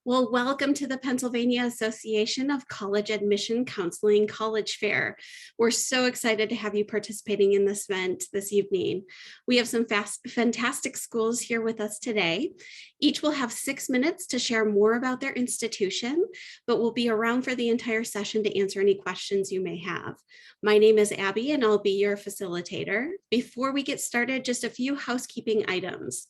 Well, welcome to the Pennsylvania Association of College Admission Counseling College Fair. We're so excited to have you participating in this event this evening. We have some fantastic schools here with us today. Each will have 6 minutes to share more about their institution, but we'll be around for the entire session to answer any questions you may have. My name is Abby and I'll be your facilitator. Before we get started, just a few housekeeping items.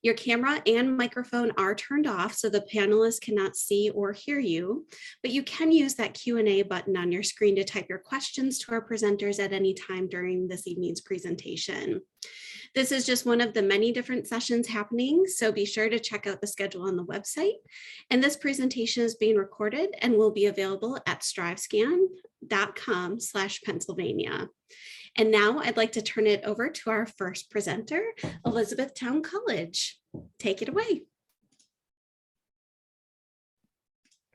Your camera and microphone are turned off so the panelists cannot see or hear you, but you can use that Q&A button on your screen to type your questions to our presenters at any time during this evening's presentation. This is just one of the many different sessions happening, so be sure to check out the schedule on the website. And this presentation is being recorded and will be available at strivescan.com/Pennsylvania. And now I'd like to turn it over to our first presenter, Elizabethtown College. Take it away.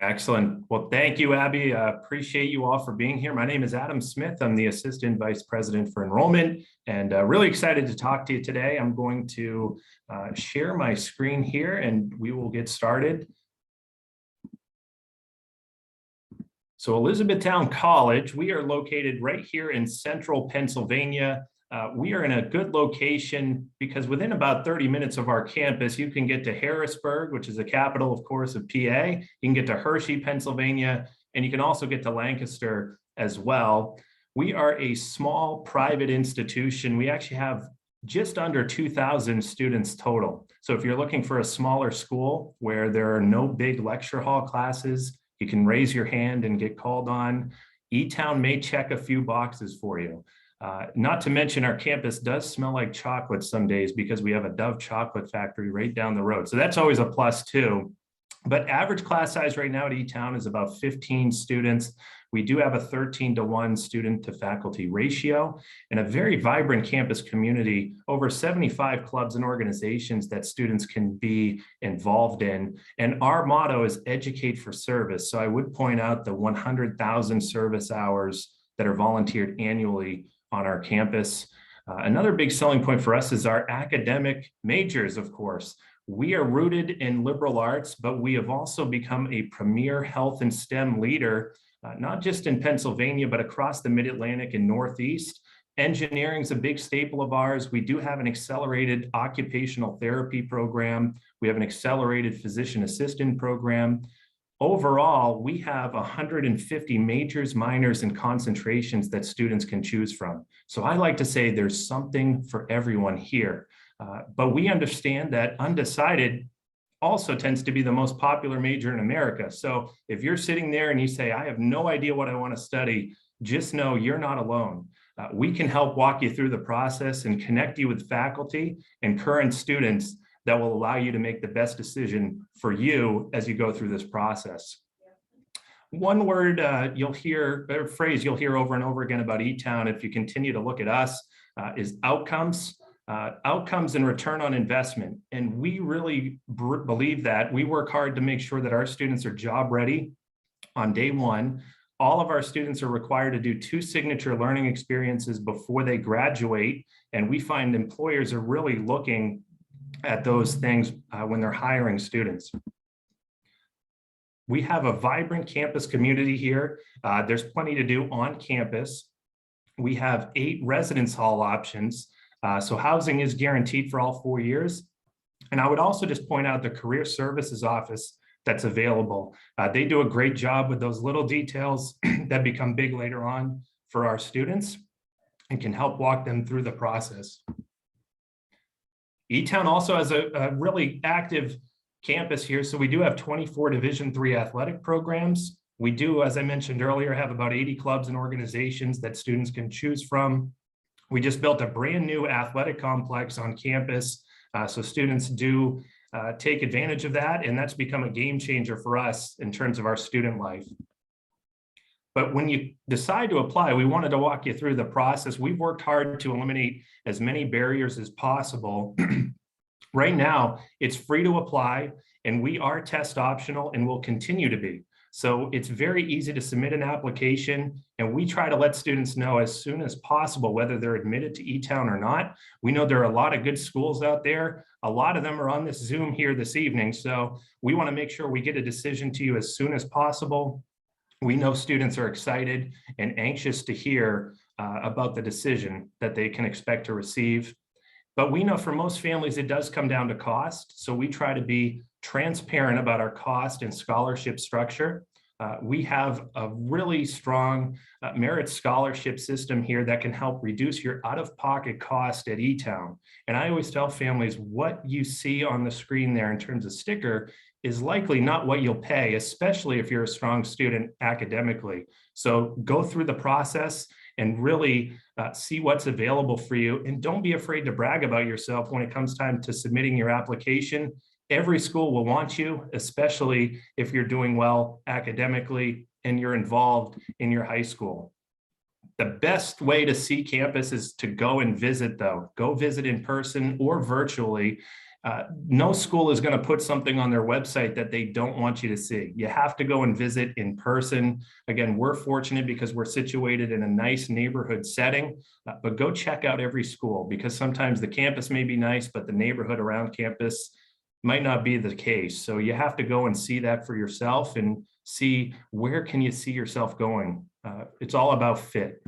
Excellent. Well, thank you, Abby. Appreciate you all for being here. My name is Adam Smith. I'm the Assistant Vice President for Enrollment and really excited to talk to you today. I'm going to share my screen here and we will get started. So Elizabethtown College, we are located right here in central Pennsylvania. We are in a good location because within about 30 minutes of our campus, you can get to Harrisburg, which is the capital, of course, of PA. You can get to Hershey, Pennsylvania, and you can also get to Lancaster as well. We are a small private institution. We actually have just under 2,000 students total. So if you're looking for a smaller school where there are no big lecture hall classes, you can raise your hand and get called on. E-Town may check a few boxes for you. Not to mention our campus does smell like chocolate some days because we have a Dove chocolate factory right down the road. So that's always a plus too. But average class size right now at E-Town is about 15 students. We do have a 13-to-1 student to faculty ratio and a very vibrant campus community, over 75 clubs and organizations that students can be involved in. And our motto is educate for service. So I would point out the 100,000 service hours that are volunteered annually on our campus. Another big selling point for us is our academic majors, of course. We are rooted in liberal arts, but we have also become a premier health and STEM leader, not just in Pennsylvania, but across the Mid-Atlantic and Northeast. Engineering is a big staple of ours. We do have an accelerated occupational therapy program. We have an accelerated physician assistant program. Overall, we have 150 majors, minors, and concentrations that students can choose from. So I like to say there's something for everyone here. But we understand that undecided also tends to be the most popular major in America. So if you're sitting there and you say, I have no idea what I want to study, just know you're not alone. We can help walk you through the process and connect you with faculty and current students that will allow you to make the best decision for you as you go through this process. One word you'll hear, a phrase you'll hear over and over again about E-Town, if you continue to look at us, is outcomes. Outcomes and return on investment. And we really believe that. We work hard to make sure that our students are job ready on day one. All of our students are required to do 2 signature learning experiences before they graduate. And we find employers are really looking at those things when they're hiring students. We have a vibrant campus community here. There's plenty to do on campus. We have 8 residence hall options. So housing is guaranteed for all 4 years. And I would also just point out the career services office that's available. They do a great job with those little details that become big later on for our students and can help walk them through the process. E-Town also has a really active campus here. So we do have 24 Division III athletic programs. We do, as I mentioned earlier, have about 80 clubs and organizations that students can choose from. We just built a brand new athletic complex on campus. So students do take advantage of that. And that's become a game changer for us in terms of our student life. But when you decide to apply, we wanted to walk you through the process. We've worked hard to eliminate as many barriers as possible. Right now, it's free to apply, and we are test optional and will continue to be. So it's very easy to submit an application, and we try to let students know as soon as possible whether they're admitted to E-Town or not. We know there are a lot of good schools out there. A lot of them are on this Zoom here this evening, so we want to make sure we get a decision to you as soon as possible. We know students are excited and anxious to hear about the decision that they can expect to receive. But we know for most families, it does come down to cost. So we try to be transparent about our cost and scholarship structure. We have a really strong merit scholarship system here that can help reduce your out-of-pocket cost at E-Town. And I always tell families, what you see on the screen there in terms of sticker is likely not what you'll pay, especially if you're a strong student academically. So go through the process and really see what's available for you. And don't be afraid to brag about yourself when it comes time to submitting your application. Every school will want you, especially if you're doing well academically and you're involved in your high school. The best way to see campus is to go and visit, though. Go visit in person or virtually. No school is going to put something on their website that they don't want you to see. You have to go and visit in person. Again, we're fortunate because we're situated in a nice neighborhood setting, but go check out every school, because sometimes the campus may be nice, but the neighborhood around campus might not be the case. So you have to go and see that for yourself and see where can you see yourself going. It's all about fit.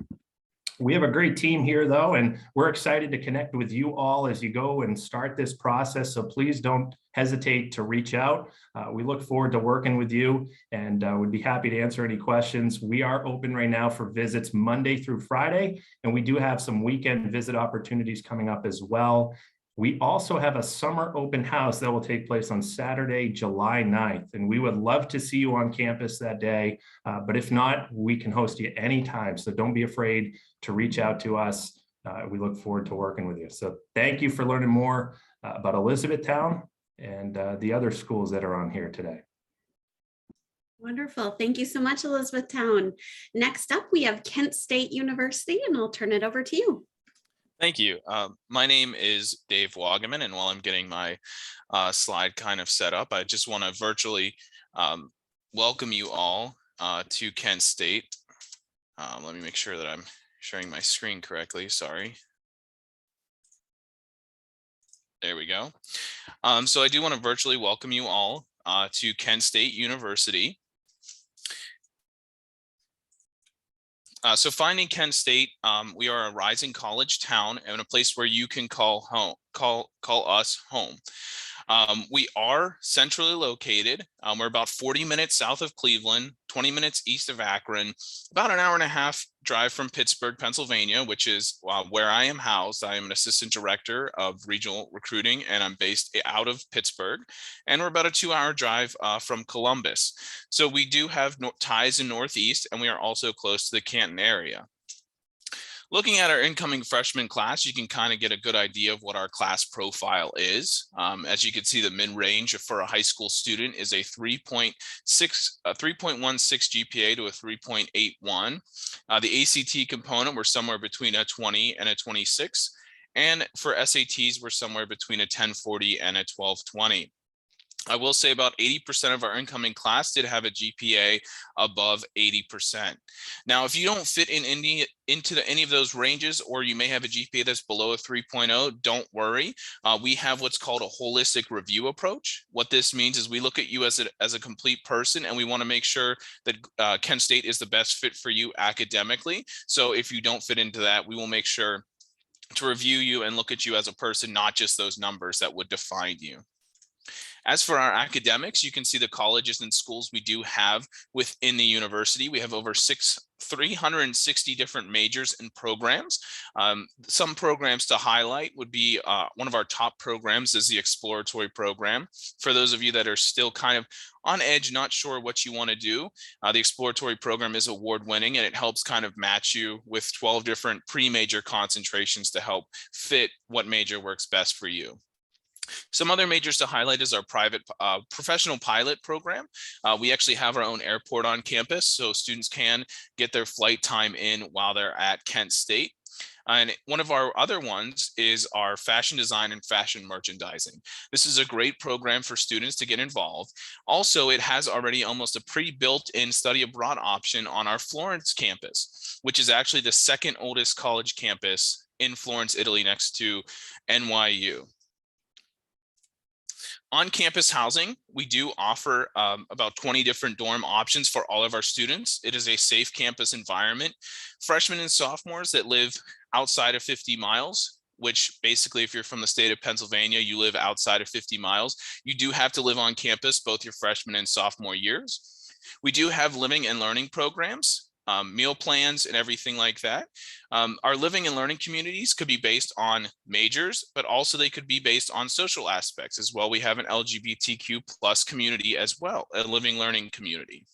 We have a great team here, though, and we're excited to connect with you all as you go and start this process. So please don't hesitate to reach out. We look forward to working with you, and would be happy to answer any questions. We are open right now for visits Monday through Friday, and we do have some weekend visit opportunities coming up as well. We also have a summer open house that will take place on Saturday, July 9th, and we would love to see you on campus that day. But if not, we can host you anytime. So don't be afraid to reach out to us. We look forward to working with you. So thank you for learning more about Elizabethtown and the other schools that are on here today. Wonderful. Thank you so much, Elizabethtown. Next up, we have Kent State University, and I'll turn it over to you. Thank you. My name is Dave Wagaman, and while I'm getting my slide kind of set up, I just want to virtually welcome you all to Kent State. Let me make sure that I'm sharing my screen correctly. Sorry. There we go. So I do want to virtually welcome you all to Kent State University. So finding Kent State, we are a rising college town and a place where you can call us home. We are centrally located. We're about 40 minutes south of Cleveland, 20 minutes east of Akron, about an hour and a half drive from Pittsburgh, Pennsylvania, which is where I am housed. I am an assistant director of regional recruiting, and I'm based out of Pittsburgh. And we're about a 2-hour drive from Columbus. So we do have ties in Northeast, and we are also close to the Canton area. Looking at our incoming freshman class, you can kind of get a good idea of what our class profile is. As you can see, the mid-range for a high school student is a 3.16 GPA to a 3.81. The ACT component, we're somewhere between a 20 and a 26. And for SATs, we're somewhere between a 1040 and a 1220. I will say about 80% of our incoming class did have a GPA above 80%. Now, if you don't fit in any of those ranges, or you may have a GPA that's below a 3.0, don't worry. We have what's called a holistic review approach. What this means is we look at you as a complete person, and we want to make sure that Kent State is the best fit for you academically. So if you don't fit into that, we will make sure to review you and look at you as a person, not just those numbers that would define you. As for our academics, you can see the colleges and schools we do have within the university. We have over 360 different majors and programs. Some programs to highlight would be one of our top programs is the exploratory program. For those of you that are still kind of on edge, not sure what you want to do, the exploratory program is award-winning, and it helps kind of match you with 12 different pre-major concentrations to help fit what major works best for you. Some other majors to highlight is our private professional pilot program. We actually have our own airport on campus, so students can get their flight time in while they're at Kent State. And one of our other ones is our fashion design and fashion merchandising. This is a great program for students to get involved. Also, it has already almost a pre-built-in study abroad option on our Florence campus, which is actually the second oldest college campus in Florence, Italy, next to NYU. On-campus housing, we do offer about 20 different dorm options for all of our students. It is a safe campus environment. Freshmen and sophomores that live outside of 50 miles, which basically if you're from the state of Pennsylvania, you live outside of 50 miles, you do have to live on campus both your freshman and sophomore years. We do have living and learning programs, meal plans and everything like that. Our living and learning communities could be based on majors, but also they could be based on social aspects as well. We have an LGBTQ plus community as well, a living learning community.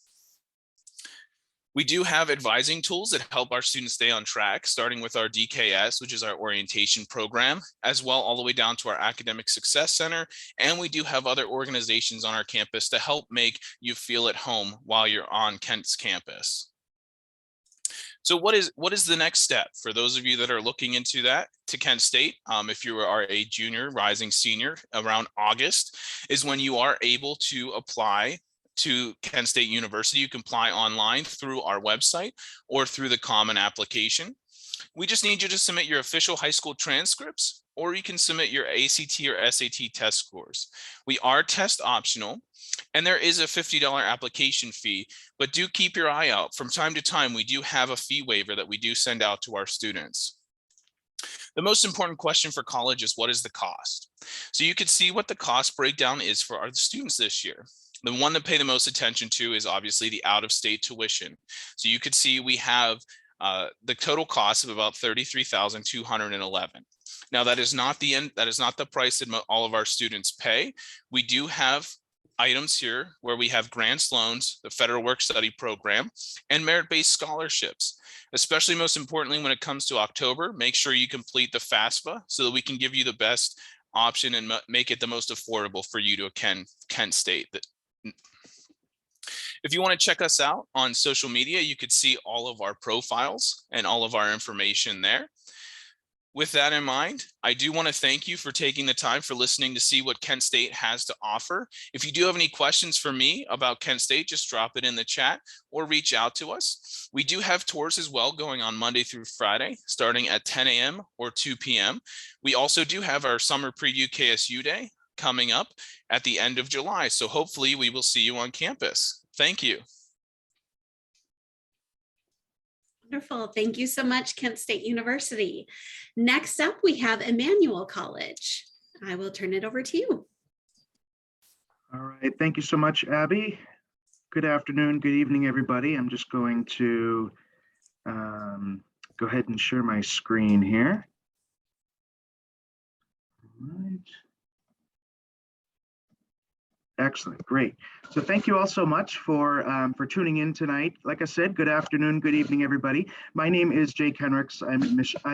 We do have advising tools that help our students stay on track, starting with our DKS, which is our orientation program, as well all the way down to our Academic Success Center. And we do have other organizations on our campus to help make you feel at home while you're on Kent's campus. So what is the next step for those of you that are looking into that to Kent State? If you are a junior, rising senior, around August is when you are able to apply to Kent State University. You can apply online through our website or through the common application. We just need you to submit your official high school transcripts, or you can submit your ACT or SAT test scores. We are test optional, and there is a $50 application fee, but do keep your eye out. From time to time, we do have a fee waiver that we do send out to our students. The most important question for college is, what is the cost? So you can see what the cost breakdown is for our students this year. The one to pay the most attention to is obviously the out-of-state tuition. So you could see we have the total cost of about $33,211. Now that is not the end. That is not the price that all of our students pay. We do have items here where we have grants, loans, the Federal Work Study Program, and merit-based scholarships. Especially most importantly, when it comes to October, make sure you complete the FAFSA so that we can give you the best option and make it the most affordable for you to attend Kent State. If you want to check us out on social media, you could see all of our profiles and all of our information there. With that in mind, I do want to thank you for taking the time for listening to see what Kent State has to offer. If you do have any questions for me about Kent State, just drop it in the chat or reach out to us. We do have tours as well going on Monday through Friday, starting at 10 a.m. or 2 p.m. We also do have our Summer Preview KSU Day coming up at the end of July. So hopefully we will see you on campus. Thank you. Wonderful. Thank you so much, Kent State University. Next up, we have Emmanuel College. I will turn it over to you. All right. Thank you so much, Abby. Good afternoon. Good evening, everybody. I'm just going to go ahead and share my screen here. All right. Excellent, great. So thank you all so much for tuning in tonight. Like I said, good afternoon, good evening, everybody. My name is Jake Henricks. I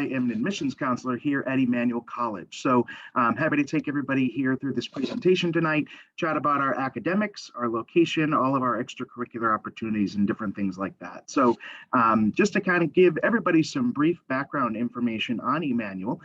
am an admissions counselor here at Emmanuel College. So I'm happy to take everybody here through this presentation tonight, chat about our academics, our location, all of our extracurricular opportunities and different things like that. So just to kind of give everybody some brief background information on Emmanuel,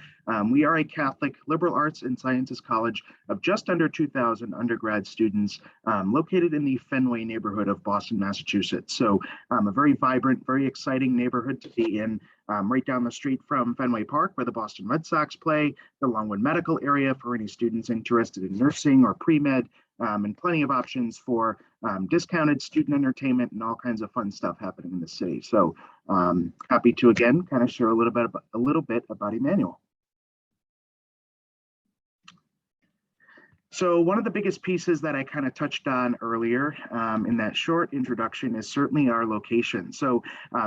we are a Catholic liberal arts and sciences college of just under 2,000 undergrad students located in the Fenway neighborhood of Boston, Massachusetts. So a very vibrant, very exciting neighborhood to be in, right down the street from Fenway Park, where the Boston Red Sox play, the Longwood Medical area for any students interested in nursing or pre-med, and plenty of options for discounted student entertainment and all kinds of fun stuff happening in the city. So happy to again kind of share a little bit about Emmanuel. So one of the biggest pieces that I kind of touched on earlier in that short introduction is certainly our location. So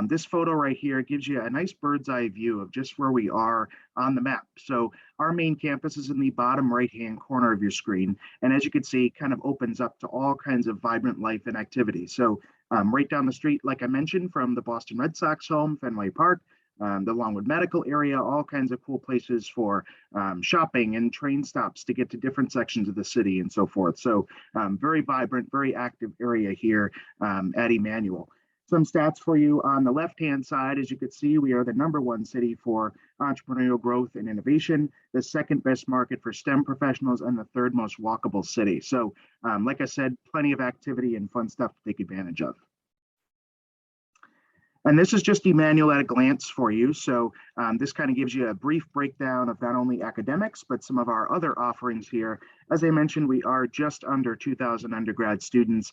this photo right here gives you a nice bird's eye view of just where we are on the map. So our main campus is in the bottom right-hand corner of your screen. And as you can see, kind of opens up to all kinds of vibrant life and activity. So right down the street, like I mentioned, from the Boston Red Sox home, Fenway Park, the Longwood Medical area, all kinds of cool places for shopping and train stops to get to different sections of the city and so forth. So very vibrant, very active area here at Emmanuel. Some stats for you on the left-hand side. As you can see, we are the #1 city for entrepreneurial growth and innovation, the second best market for STEM professionals, and the third most walkable city. So like I said, plenty of activity and fun stuff to take advantage of. And this is just Emmanuel at a glance for you. So this kind of gives you a brief breakdown of not only academics, but some of our other offerings here. As I mentioned, we are just under 2,000 undergrad students.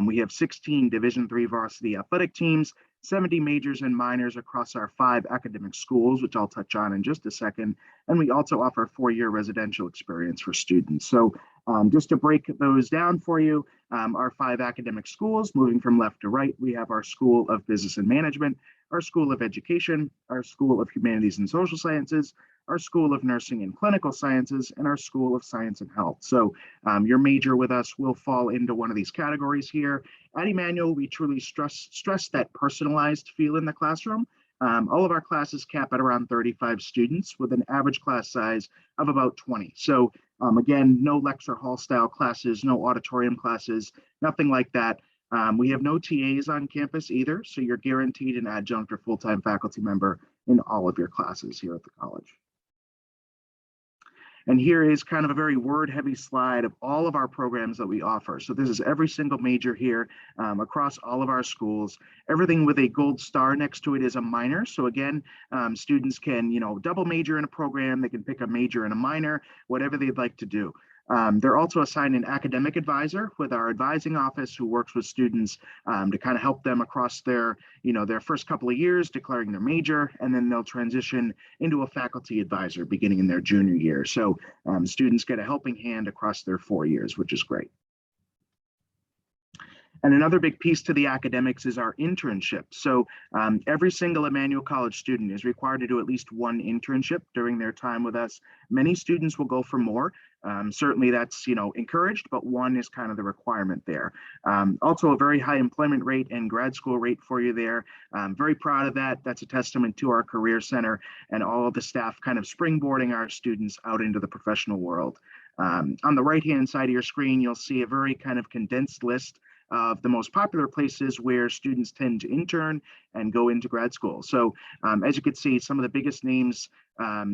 We have 16 Division III varsity athletic teams, 70 majors and minors across our 5 academic schools, which I'll touch on in just a second. And we also offer 4-year residential experience for students. So just to break those down for you, our 5 academic schools, moving from left to right, we have our School of Business and Management, our School of Education, our School of Humanities and Social Sciences, our School of Nursing and Clinical Sciences, and our School of Science and Health. So your major with us will fall into one of these categories here. At Emmanuel, we truly stress that personalized feel in the classroom. All of our classes cap at around 35 students with an average class size of about 20. So again, no lecture hall style classes, no auditorium classes, nothing like that. We have no TAs on campus either, so you're guaranteed an adjunct or full-time faculty member in all of your classes here at the college. And here is kind of a very word-heavy slide of all of our programs that we offer. So this is every single major here across all of our schools. Everything with a gold star next to it is a minor. So again, students can, double major in a program. They can pick a major and a minor, whatever they'd like to do. They're also assigned an academic advisor with our advising office who works with students to kind of help them across their first couple of years declaring their major, and then they'll transition into a faculty advisor beginning in their junior year. So students get a helping hand across their 4 years, which is great. And another big piece to the academics is our internship. So every single Emmanuel College student is required to do at least 1 internship during their time with us. Many students will go for more. Certainly that's, encouraged, but 1 is kind of the requirement there. Also a very high employment rate and grad school rate for you there. Very proud of that. That's a testament to our Career Center and all of the staff kind of springboarding our students out into the professional world. On the right-hand side of your screen, you'll see a very kind of condensed list of the most popular places where students tend to intern and go into grad school. So as you can see, some of the biggest names,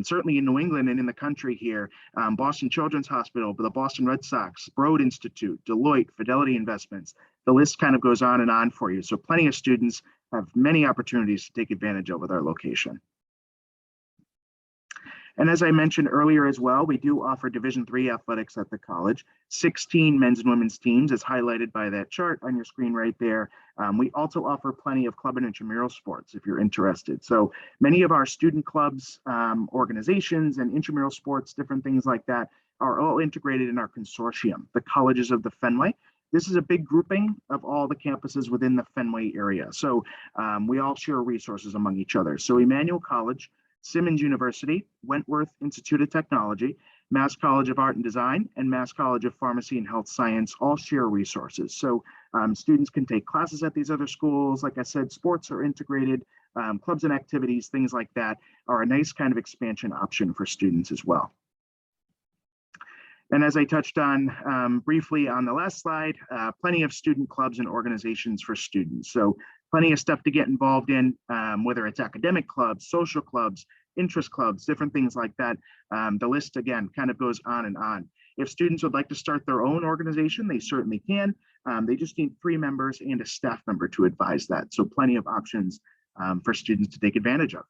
certainly in New England and in the country here, Boston Children's Hospital, the Boston Red Sox, Broad Institute, Deloitte, Fidelity Investments, the list kind of goes on and on for you. So plenty of students have many opportunities to take advantage of with our location. And as I mentioned earlier as well, we do offer Division III athletics at the college, 16 men's and women's teams as highlighted by that chart on your screen right there. We also offer plenty of club and intramural sports if you're interested. So many of our student clubs, organizations, and intramural sports, different things like that, are all integrated in our consortium, the Colleges of the Fenway. This is a big grouping of all the campuses within the Fenway area. So we all share resources among each other. So Emmanuel College, Simmons University, Wentworth Institute of Technology, Mass College of Art and Design, and Mass College of Pharmacy and Health Science all share resources. So students can take classes at these other schools. Like I said, sports are integrated, clubs and activities, things like that are a nice kind of expansion option for students as well. And as I touched on briefly on the last slide, plenty of student clubs and organizations for students. So plenty of stuff to get involved in, whether it's academic clubs, social clubs, interest clubs, different things like that. The list, again, kind of goes on and on. If students would like to start their own organization, they certainly can. They just need 3 members and a staff member to advise that. So plenty of options for students to take advantage of.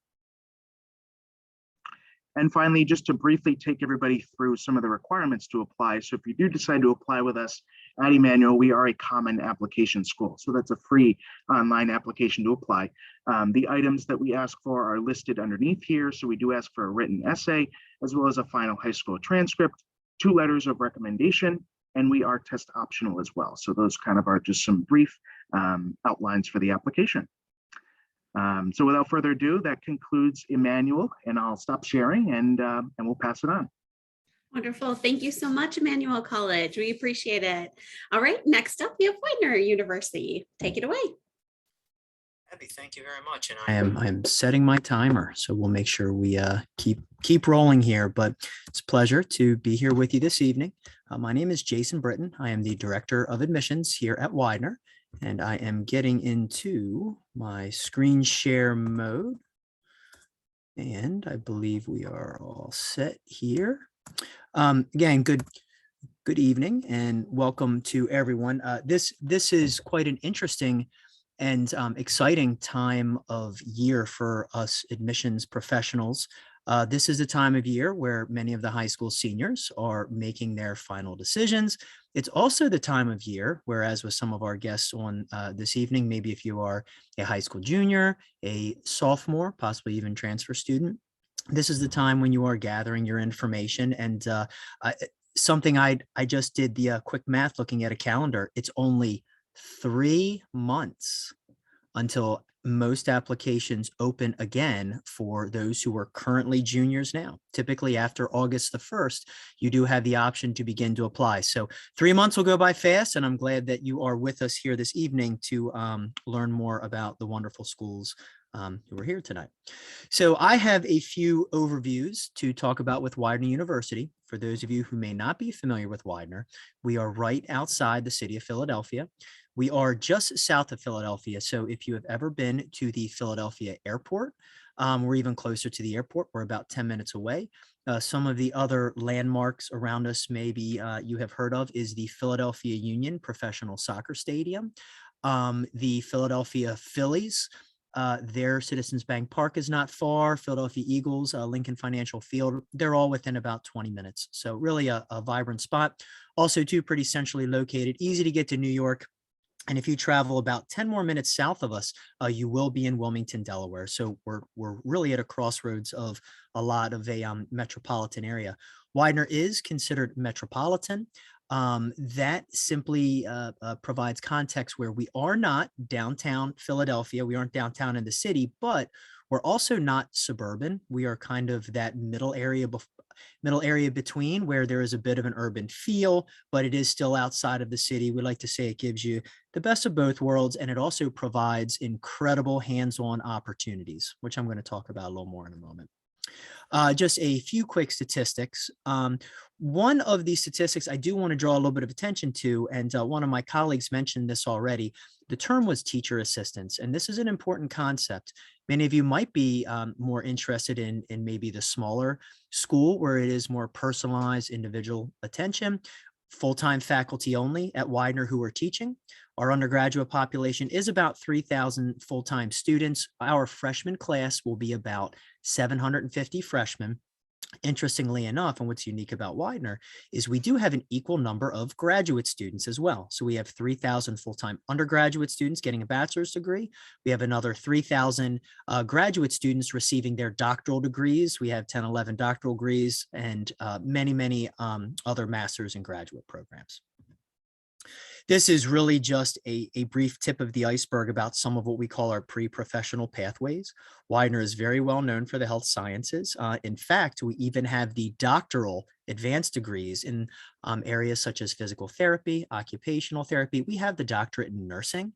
And finally, just to briefly take everybody through some of the requirements to apply. So if you do decide to apply with us at Emmanuel, we are a common application school. So that's a free online application to apply. The items that we ask for are listed underneath here. So we do ask for a written essay, as well as a final high school transcript, 2 letters of recommendation, and we are test optional as well. So those kind of are just some brief outlines for the application. So without further ado, that concludes Emmanuel, and I'll stop sharing and we'll pass it on. Wonderful. Thank you so much, Emmanuel College. We appreciate it. All right, next up, we have Widener University. Take it away. Abby, thank you very much. And I am setting my timer, so we'll make sure we keep rolling here. But it's a pleasure to be here with you this evening. My name is Jason Britton. I am the Director of Admissions here at Widener. And I am getting into my screen share mode. And I believe we are all set here. Again, good evening and welcome to everyone. This is quite an interesting and exciting time of year for us admissions professionals. This is the time of year where many of the high school seniors are making their final decisions. It's also the time of year, whereas with some of our guests on this evening, maybe if you are a high school junior, a sophomore, possibly even transfer student, this is the time when you are gathering your information. And something I just did the quick math looking at a calendar. It's only 3 months until most applications open again for those who are currently juniors now. Typically after August the 1st, you do have the option to begin to apply. So 3 months will go by fast, and I'm glad that you are with us here this evening to learn more about the wonderful schools who are here tonight. So I have a few overviews to talk about with Widener University. For those of you who may not be familiar with Widener, we are right outside the city of Philadelphia. We are just south of Philadelphia. So if you have ever been to the Philadelphia airport, we're even closer to the airport. We're about 10 minutes away. Some of the other landmarks around us maybe you have heard of is the Philadelphia Union Professional Soccer Stadium, the Philadelphia Phillies. Their Citizens Bank Park is not far. Philadelphia Eagles, Lincoln Financial Field, they're all within about 20 minutes. So really a vibrant spot. Also too, pretty centrally located, easy to get to New York. And if you travel about 10 more minutes south of us, you will be in Wilmington, Delaware. So we're really at a crossroads of a lot of a metropolitan area. Widener is considered metropolitan. That simply provides context where we are not downtown Philadelphia. We aren't downtown in the city, but we're also not suburban. We are kind of that middle area between, where there is a bit of an urban feel, but it is still outside of the city. We like to say it gives you the best of both worlds, and it also provides incredible hands-on opportunities, which I'm going to talk about a little more in a moment. Just a few quick statistics. One of the statistics I do want to draw a little bit of attention to, and one of my colleagues mentioned this already, the term was teacher assistants, and this is an important concept. Many of you might be more interested in maybe the smaller school where it is more personalized individual attention. Full-time faculty only at Widener who are teaching. Our undergraduate population is about 3,000 full-time students. Our freshman class will be about 750 freshmen. Interestingly enough, and what's unique about Widener is we do have an equal number of graduate students as well. So we have 3,000 full-time undergraduate students getting a bachelor's degree. We have another 3,000 graduate students receiving their doctoral degrees. We have 10, 11 doctoral degrees and many other master's and graduate programs. This is really just a brief tip of the iceberg about some of what we call our pre-professional pathways. Widener is very well known for the health sciences. In fact, we even have the doctoral advanced degrees in areas such as physical therapy, occupational therapy. We have the doctorate in nursing,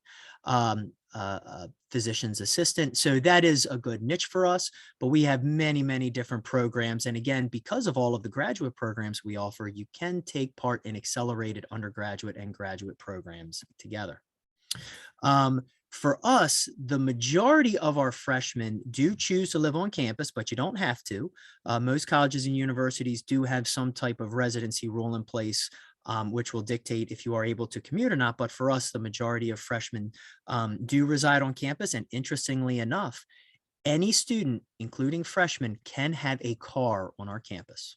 physician's assistant. So that is a good niche for us, but we have many different programs. And again, because of all of the graduate programs we offer, you can take part in accelerated undergraduate and graduate programs together. For us, the majority of our freshmen do choose to live on campus, but you don't have to. Most colleges and universities do have some type of residency rule in place, which will dictate if you are able to commute or not. But for us, the majority of freshmen do reside on campus. And interestingly enough, any student, including freshmen, can have a car on our campus.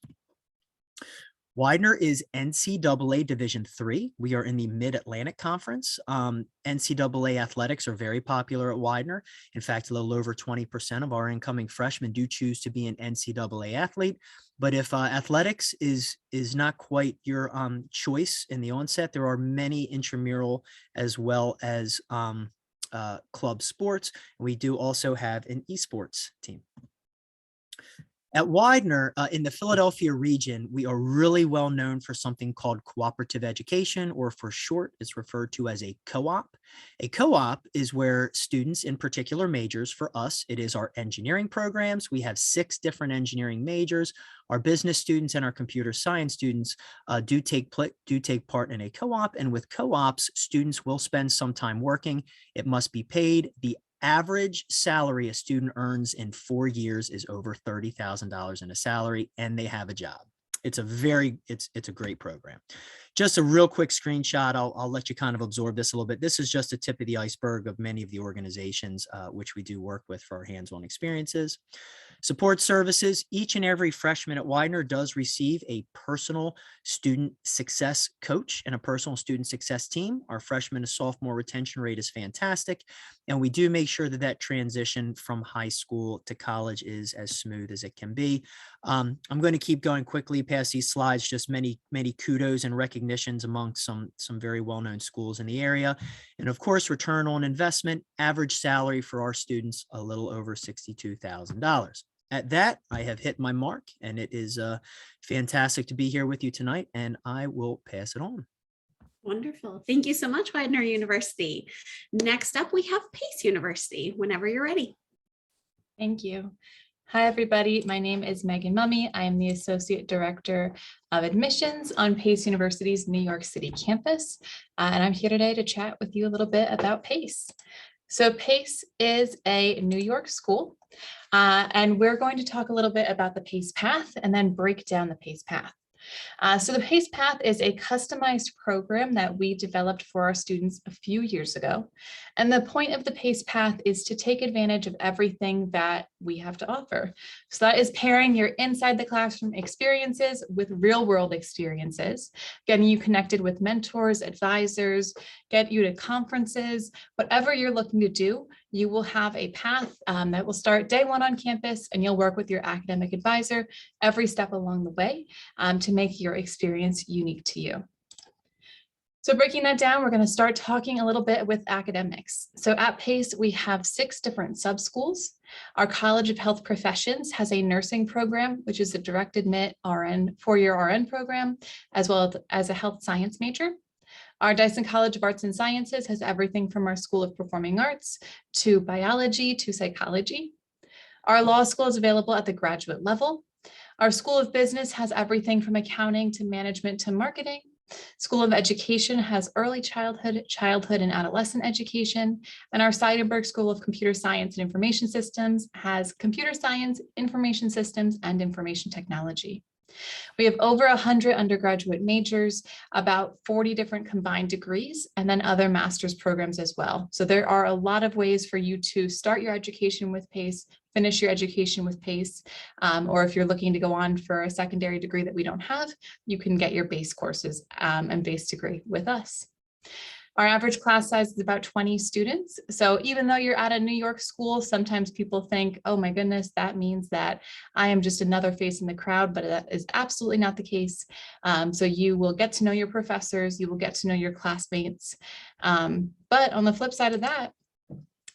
Widener is NCAA Division III. We are in the Mid-Atlantic Conference. NCAA athletics are very popular at Widener. In fact, a little over 20% of our incoming freshmen do choose to be an NCAA athlete. But if athletics is not quite your choice in the onset, there are many intramural as well as club sports. We do also have an esports team. At Widener, in the Philadelphia region, we are really well known for something called cooperative education, or for short, it's referred to as a co-op. A co-op is where students in particular majors, for us, it is our engineering programs. We have 6 different engineering majors. Our business students and our computer science students do take part in a co-op. And with co-ops, students will spend some time working. It must be paid. The average salary a student earns in 4 years is over $30,000 in a salary, and they have a job. It's a great program. Just a real quick screenshot. I'll let you kind of absorb this a little bit. This is just the tip of the iceberg of many of the organizations which we do work with for our hands-on experiences. Support services. Each and every freshman at Widener does receive a personal student success coach and a personal student success team. Our freshman to sophomore retention rate is fantastic. And we do make sure that that transition from high school to college is as smooth as it can be. I'm going to keep going quickly past these slides, just many kudos and recognitions among some very well-known schools in the area. And of course, return on investment, average salary for our students, a little over $62,000. At that, I have hit my mark, and it is fantastic to be here with you tonight, and I will pass it on. Wonderful. Thank you so much, Widener University. Next up, we have Pace University, whenever you're ready. Thank you. Hi, everybody. My name is Megan Mummy. I am the Associate Director of Admissions on Pace University's New York City campus, and I'm here today to chat with you a little bit about Pace. So Pace is a New York school, and we're going to talk a little bit about the PACE path and then break down the PACE path. So the PACE path is a customized program that we developed for our students a few years ago. And the point of the PACE path is to take advantage of everything that we have to offer. So that is pairing your inside the classroom experiences with real world experiences, getting you connected with mentors, advisors, get you to conferences, whatever you're looking to do. You will have a path that will start day 1 on campus, and you'll work with your academic advisor every step along the way to make your experience unique to you. So breaking that down, we're going to start talking a little bit with academics. So at PACE, we have 6 different sub-schools. Our College of Health Professions has a nursing program, which is a direct admit RN, 4-year RN program, as well as a health science major. Our Dyson College of Arts and Sciences has everything from our School of Performing Arts to biology to psychology. Our law school is available at the graduate level. Our School of Business has everything from accounting to management to marketing. School of Education has early childhood and adolescent education. And our Seidenberg School of Computer Science and Information Systems has computer science, information systems, and information technology. We have over 100 undergraduate majors, about 40 different combined degrees, and then other master's programs as well. So there are a lot of ways for you to start your education with PACE, finish your education with PACE, or if you're looking to go on for a secondary degree that we don't have, you can get your base courses and base degree with us. Our average class size is about 20 students. So even though you're at a New York school, sometimes people think, oh my goodness, that means that I am just another face in the crowd, but that is absolutely not the case. So you will get to know your professors, you will get to know your classmates. But on the flip side of that,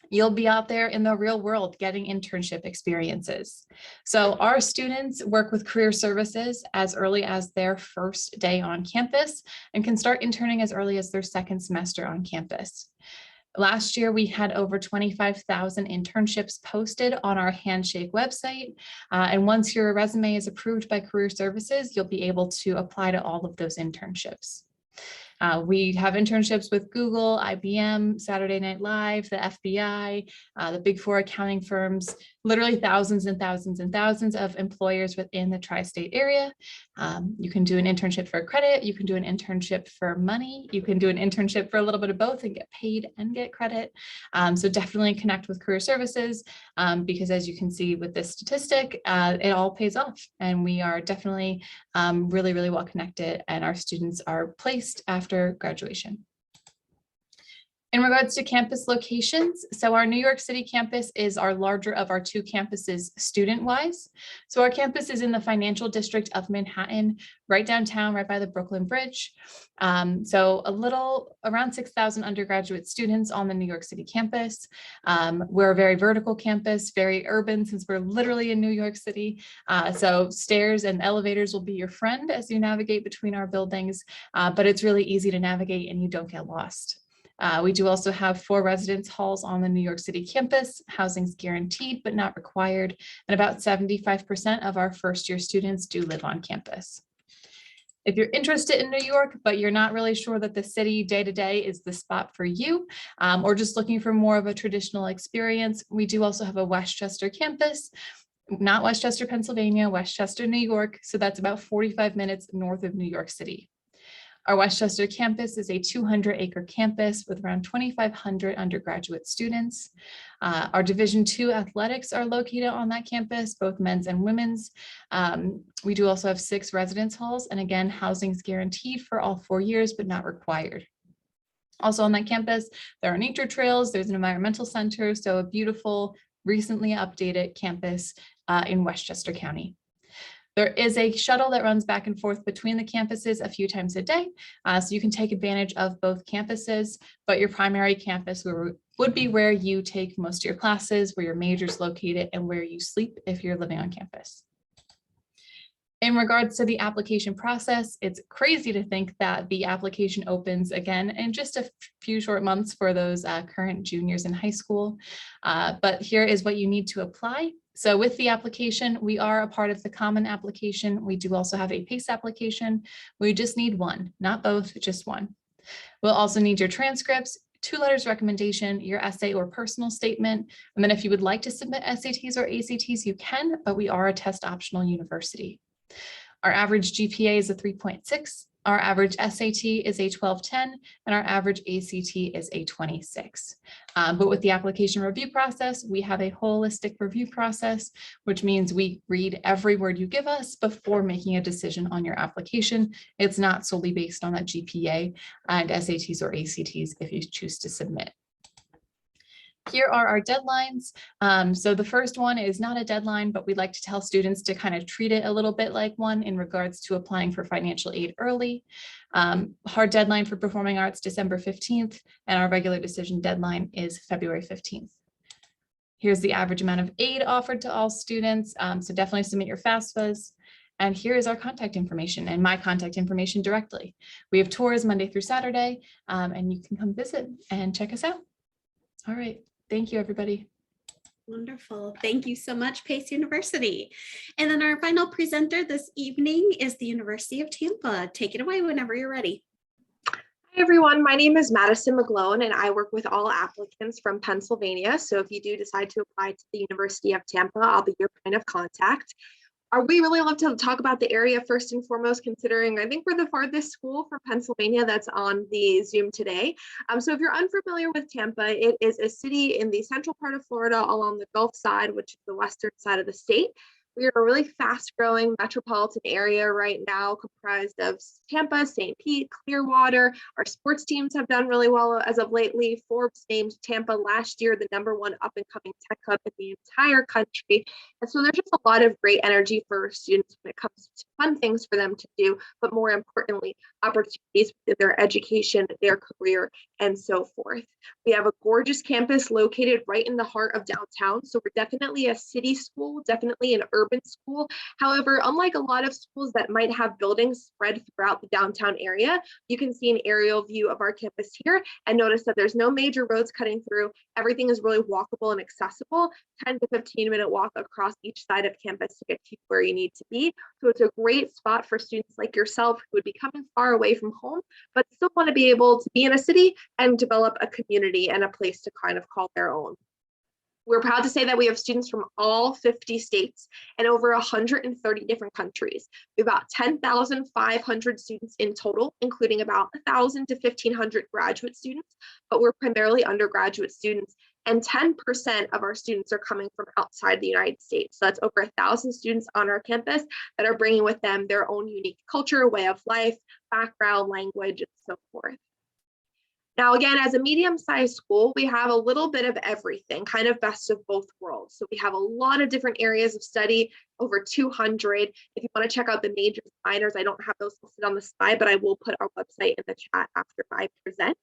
you'll be out there in the real world getting internship experiences. So our students work with career services as early as their first day on campus and can start interning as early as their 2nd semester on campus. Last year, we had over 25,000 internships posted on our Handshake website. And once your resume is approved by career services, you'll be able to apply to all of those internships. We have internships with Google, IBM, Saturday Night Live, the FBI, the Big 4 accounting firms, literally thousands and thousands and thousands of employers within the tri-state area. You can do an internship for credit, you can do an internship for money, you can do an internship for a little bit of both and get paid and get credit. So definitely connect with career services because as you can see with this statistic, it all pays off, and we are definitely really, really well connected, and our students are placed after graduation. In regards to campus locations, so our New York City campus is our larger of our two campuses student-wise. So our campus is in the financial district of Manhattan, right downtown, right by the Brooklyn Bridge. So a little around 6,000 undergraduate students on the New York City campus. We're a very vertical campus, very urban since we're literally in New York City. So stairs and elevators will be your friend as you navigate between our buildings, but it's really easy to navigate and you don't get lost. We do also have 4 residence halls on the New York City campus. Housing's guaranteed but not required, and about 75% of our first-year students do live on campus. If you're interested in New York, but you're not really sure that the city day-to-day is the spot for you, or just looking for more of a traditional experience, we do also have a Westchester campus, not Westchester, Pennsylvania, Westchester, New York. So that's about 45 minutes north of New York City. Our Westchester campus is a 200-acre campus with around 2,500 undergraduate students. Our Division II athletics are located on that campus, both men's and women's. We do also have 6 residence halls, and again, housing is guaranteed for all 4 years, but not required. Also on that campus, there are nature trails, there's an environmental center, so a beautiful, recently updated campus in Westchester County. There is a shuttle that runs back and forth between the campuses a few times a day, so you can take advantage of both campuses, but your primary campus would be where you take most of your classes, where your major is located, and where you sleep if you're living on campus. In regards to the application process, it's crazy to think that the application opens again in just a few short months for those current juniors in high school, but here is what you need to apply. So with the application, we are a part of the common application. We do also have a PACE application. We just need one, not both, just one. We'll also need your transcripts, 2 letters of recommendation, your essay or personal statement. And then if you would like to submit SATs or ACTs, you can, but we are a test optional university. Our average GPA is a 3.6. Our average SAT is a 1210, and our average ACT is a 26. But with the application review process, we have a holistic review process, which means we read every word you give us before making a decision on your application. It's not solely based on that GPA and SATs or ACTs if you choose to submit. Here are our deadlines. So the first one is not a deadline, but we'd like to tell students to kind of treat it a little bit like one in regards to applying for financial aid early. Hard deadline for performing arts, December 15th, and our regular decision deadline is February 15th. Here's the average amount of aid offered to all students. So definitely submit your FAFSAs. And here is our contact information and my contact information directly. We have tours Monday through Saturday, and you can come visit and check us out. All right. Thank you, everybody. Wonderful. Thank you so much, Pace University. And then our final presenter this evening is the University of Tampa. Take it away whenever you're ready. Hi, everyone. My name is Madison McGlone, and I work with all applicants from Pennsylvania. So if you do decide to apply to the University of Tampa, I'll be your point of contact. We really love to talk about the area first and foremost, considering I think we're the farthest school from Pennsylvania that's on the Zoom today. So if you're unfamiliar with Tampa, it is a city in the central part of Florida along the Gulf side, which is the western side of the state. We are a really fast-growing metropolitan area right now, comprised of Tampa, St. Pete, Clearwater. Our sports teams have done really well as of lately. Forbes named Tampa last year the #1 up-and-coming tech hub in the entire country. And so there's just a lot of great energy for students when it comes to fun things for them to do, but more importantly, opportunities with their education, their career, and so forth. We have a gorgeous campus located right in the heart of downtown. So we're definitely a city school, definitely an urban school. However, unlike a lot of schools that might have buildings spread throughout the downtown area, you can see an aerial view of our campus here and notice that there's no major roads cutting through. Everything is really walkable and accessible, 10 to 15-minute walk across each side of campus to get to where you need to be. So it's a great spot for students like yourself who would be coming far away from home, but still want to be able to be in a city and develop a community and a place to kind of call their own. We're proud to say that we have students from all 50 states and over 130 different countries. We have about 10,500 students in total, including about 1,000 to 1,500 graduate students, but we're primarily undergraduate students. And 10% of our students are coming from outside the United States. So that's over 1,000 students on our campus that are bringing with them their own unique culture, way of life, background, language, and so forth. Now, again, as a medium-sized school, we have a little bit of everything, kind of best of both worlds. So we have a lot of different areas of study, over 200. If you want to check out the majors and minors, I don't have those listed on the slide, but I will put our website in the chat after I present.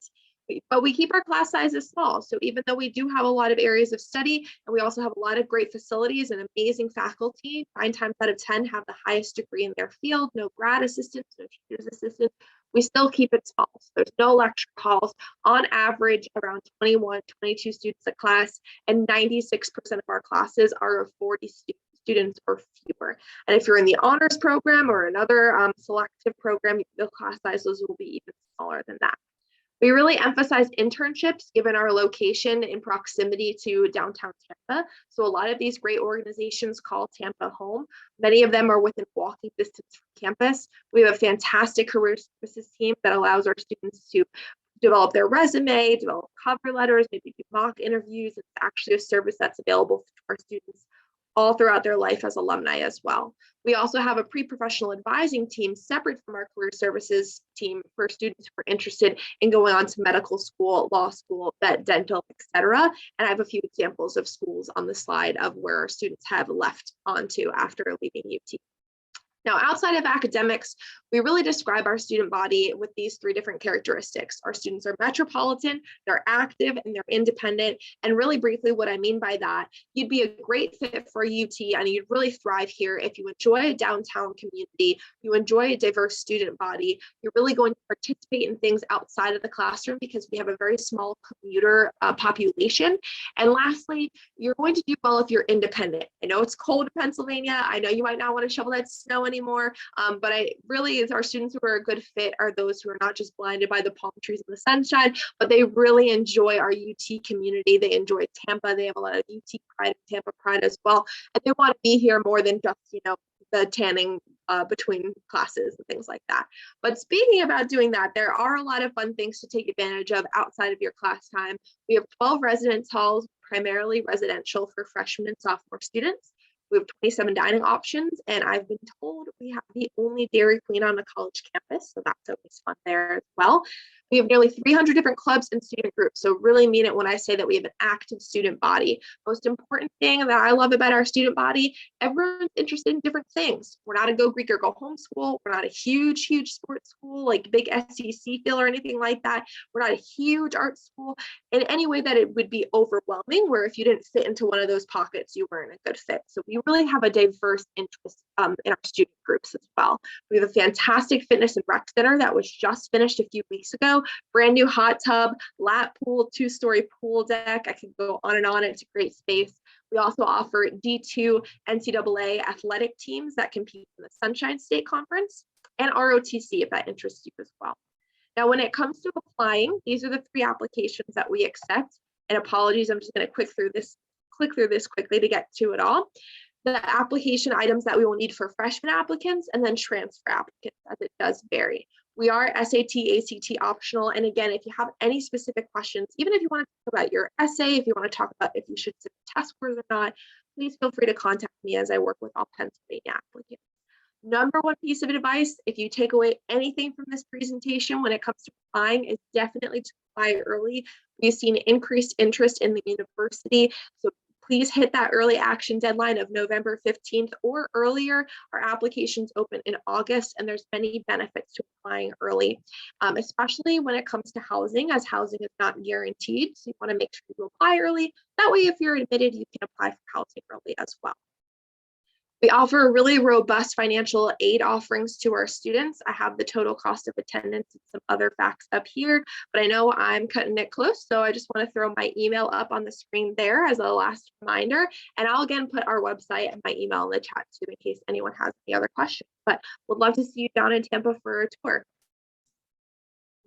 But we keep our class sizes small. So even though we do have a lot of areas of study, and we also have a lot of great facilities and amazing faculty, 9 times out of 10 have the highest degree in their field, no grad assistants, no teacher's assistants, we still keep it small. So there's no lecture halls, on average around 21, 22 students a class, and 96% of our classes are of 40 students or fewer. And if you're in the honors program or another selective program, the class sizes will be even smaller than that. We really emphasize internships given our location in proximity to downtown Tampa. So a lot of these great organizations call Tampa home. Many of them are within walking distance from campus. We have a fantastic career services team that allows our students to develop their resume, develop cover letters, maybe do mock interviews. It's actually a service that's available to our students all throughout their life as alumni as well. We also have a pre-professional advising team separate from our career services team for students who are interested in going on to medical school, law school, vet, dental, etc. And I have a few examples of schools on the slide of where our students have left onto after leaving UT. Now, outside of academics, we really describe our student body with these 3 different characteristics. Our students are metropolitan, they're active, and they're independent. And really briefly, what I mean by that, you'd be a great fit for UT and you'd really thrive here if you enjoy a downtown community, you enjoy a diverse student body, you're really going to participate in things outside of the classroom because we have a very small commuter population. And lastly, you're going to do well if you're independent. I know it's cold in Pennsylvania. I know you might not want to shovel that snow anymore, but our students who are a good fit are those who are not just blinded by the palm trees and the sunshine, but they really enjoy our UT community. They enjoy Tampa. They have a lot of UT pride and Tampa pride as well, and they want to be here more than just the tanning between classes and things like that. But speaking about doing that, there are a lot of fun things to take advantage of outside of your class time. We have 12 residence halls, primarily residential for freshmen and sophomore students. We have 27 dining options, and I've been told we have the only Dairy Queen on the college campus, so that's always fun there as well. We have nearly 300 different clubs and student groups, so really mean it when I say that we have an active student body. Most important thing that I love about our student body, everyone's interested in different things. We're not a go Greek or go home school. We're not a huge sports school like big SEC feel or anything like that. We're not a huge art school in any way that it would be overwhelming, where if you didn't fit into one of those pockets, you weren't a good fit. So we really have a diverse interest in our student groups as well. We have a fantastic fitness and rec center that was just finished a few weeks ago. Brand new hot tub, lap pool, 2-story pool deck. I could go on and on. It's a great space. We also offer D2 NCAA athletic teams that compete in the Sunshine State Conference and ROTC if that interests you as well. Now, when it comes to applying, these are the 3 applications that we accept. And apologies, I'm just going to click through this quickly to get to it all. The application items that we will need for freshman applicants and then transfer applicants, as it does vary. We are SAT, ACT optional. And again, if you have any specific questions, even if you want to talk about your essay, if you want to talk about if you should submit test scores or not, please feel free to contact me as I work with all Pennsylvania applicants. Number 1 piece of advice, if you take away anything from this presentation when it comes to applying, is definitely to apply early. We've seen increased interest in the university, so please hit that early action deadline of November 15th or earlier. Our applications open in August, and there's many benefits to applying early, especially when it comes to housing, as housing is not guaranteed. So you want to make sure you apply early. That way, if you're admitted, you can apply for housing early as well. We offer really robust financial aid offerings to our students. I have the total cost of attendance and some other facts up here, but I know I'm cutting it close, so I just want to throw my email up on the screen there as a last reminder, and I'll again put our website and my email in the chat too in case anyone has any other questions, but would love to see you down in Tampa for a tour.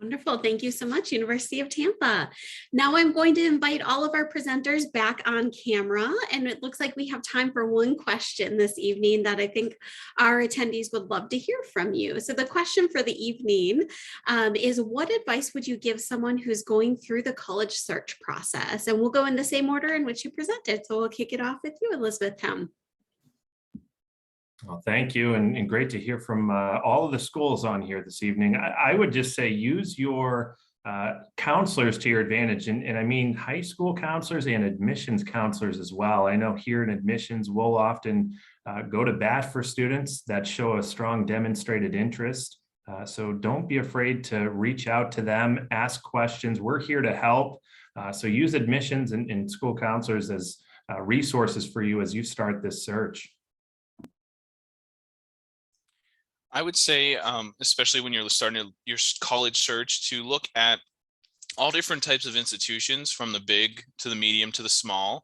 Wonderful. Thank you so much, University of Tampa. Now I'm going to invite all of our presenters back on camera, and it looks like we have time for one question this evening that I think our attendees would love to hear from you. So the question for the evening is, what advice would you give someone who's going through the college search process? And we'll go in the same order in which you presented. So we'll kick it off with you, Elizabethtown. Well, thank you, and great to hear from all of the schools on here this evening. I would just say use your counselors to your advantage. And I mean, high school counselors and admissions counselors as well. I know here in admissions, we'll often go to bat for students that show a strong demonstrated interest. So don't be afraid to reach out to them, ask questions. We're here to help. So use admissions and school counselors as resources for you as you start this search. I would say, especially when you're starting your college search, to look at all different types of institutions, from the big to the medium to the small.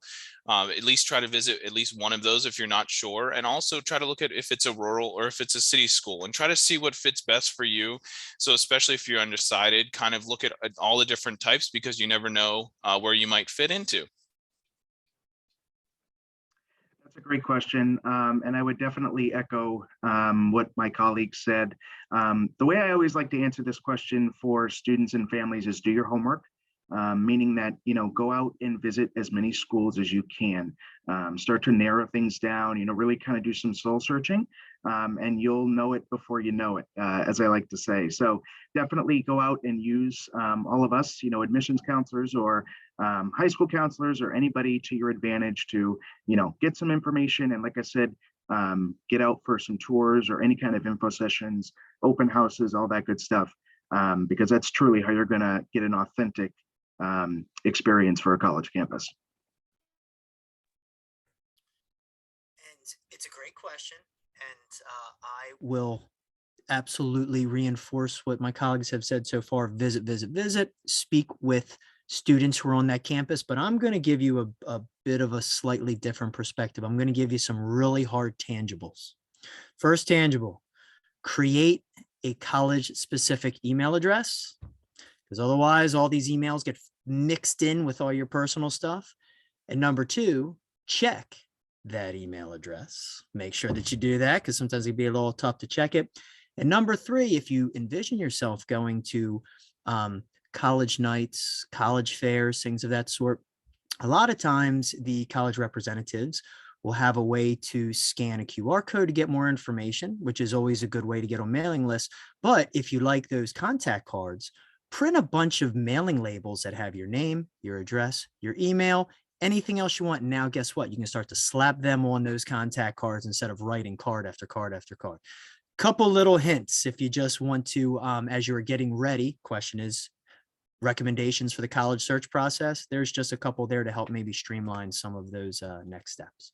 At least try to visit at least one of those if you're not sure, and also try to look at if it's a rural or if it's a city school, and try to see what fits best for you. So especially if you're undecided, kind of look at all the different types, because you never know where you might fit into. That's a great question. And I would definitely echo what my colleague said. The way I always like to answer this question for students and families is do your homework. Meaning that, go out and visit as many schools as you can. Start to narrow things down, really kind of do some soul searching, and you'll know it before you know it, as I like to say. So definitely go out and use all of us, admissions counselors or high school counselors or anybody to your advantage to, get some information. And like I said, get out for some tours or any kind of info sessions, open houses, all that good stuff, because that's truly how you're going to get an authentic experience for a college campus. And it's a great question. And I will absolutely reinforce what my colleagues have said so far. Visit, visit, visit, speak with students who are on that campus, but I'm going to give you a bit of a slightly different perspective. I'm going to give you some really hard tangibles. First tangible, create a college specific email address, because otherwise all these emails get mixed in with all your personal stuff. And number two, check that email address. Make sure that you do that, because sometimes it'd be a little tough to check it. And number three, if you envision yourself going to college nights, college fairs, things of that sort, a lot of times the college representatives will have a way to scan a QR code to get more information, which is always a good way to get on mailing lists. But if you like those contact cards, print a bunch of mailing labels that have your name, your address, your email, anything else you want. And now guess what? You can start to slap them on those contact cards instead of writing card after card after card. Couple little hints if you just want to, as you're getting ready, question is recommendations for the college search process. There's just a couple there to help maybe streamline some of those next steps.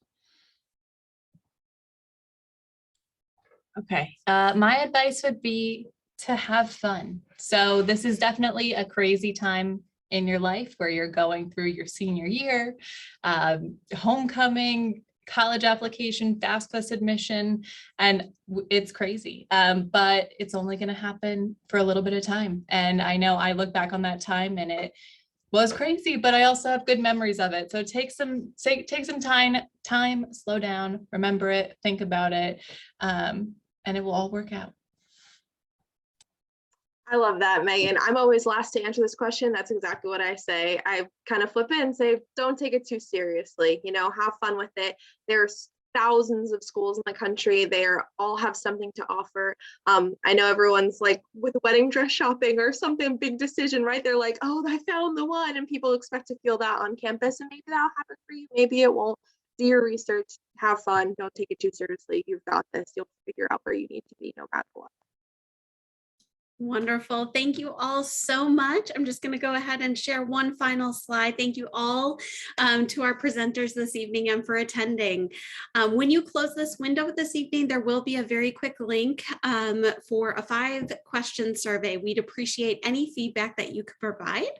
Okay, my advice would be to have fun. So this is definitely a crazy time in your life where you're going through your senior year, homecoming, college application, FAFSA admission, and it's crazy. But it's only going to happen for a little bit of time. And I know I look back on that time and it was crazy, but I also have good memories of it. So take some time, slow down, remember it, think about it, and it will all work out. I love that, Megan. I'm always last to answer this question. That's exactly what I say. I kind of flip it and say, don't take it too seriously. Have fun with it. There's thousands of schools in the country. They all have something to offer. I know everyone's like with wedding dress shopping or something, big decision, right? They're like, oh, I found the one. And people expect to feel that on campus. And maybe that'll happen for you. Maybe it won't. Do your research, have fun. Don't take it too seriously. You've got this. You'll figure out where you need to be no matter what. Wonderful. Thank you all so much. I'm just going to go ahead and share one final slide. Thank you all to our presenters this evening and for attending. When you close this window this evening, there will be a very quick link for a 5-question survey. We'd appreciate any feedback that you could provide.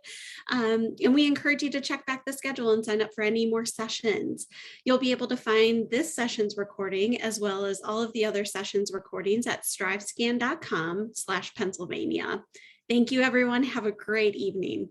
And we encourage you to check back the schedule and sign up for any more sessions. You'll be able to find this session's recording as well as all of the other sessions recordings at strivescan.com/Pennsylvania. Thank you, everyone. Have a great evening.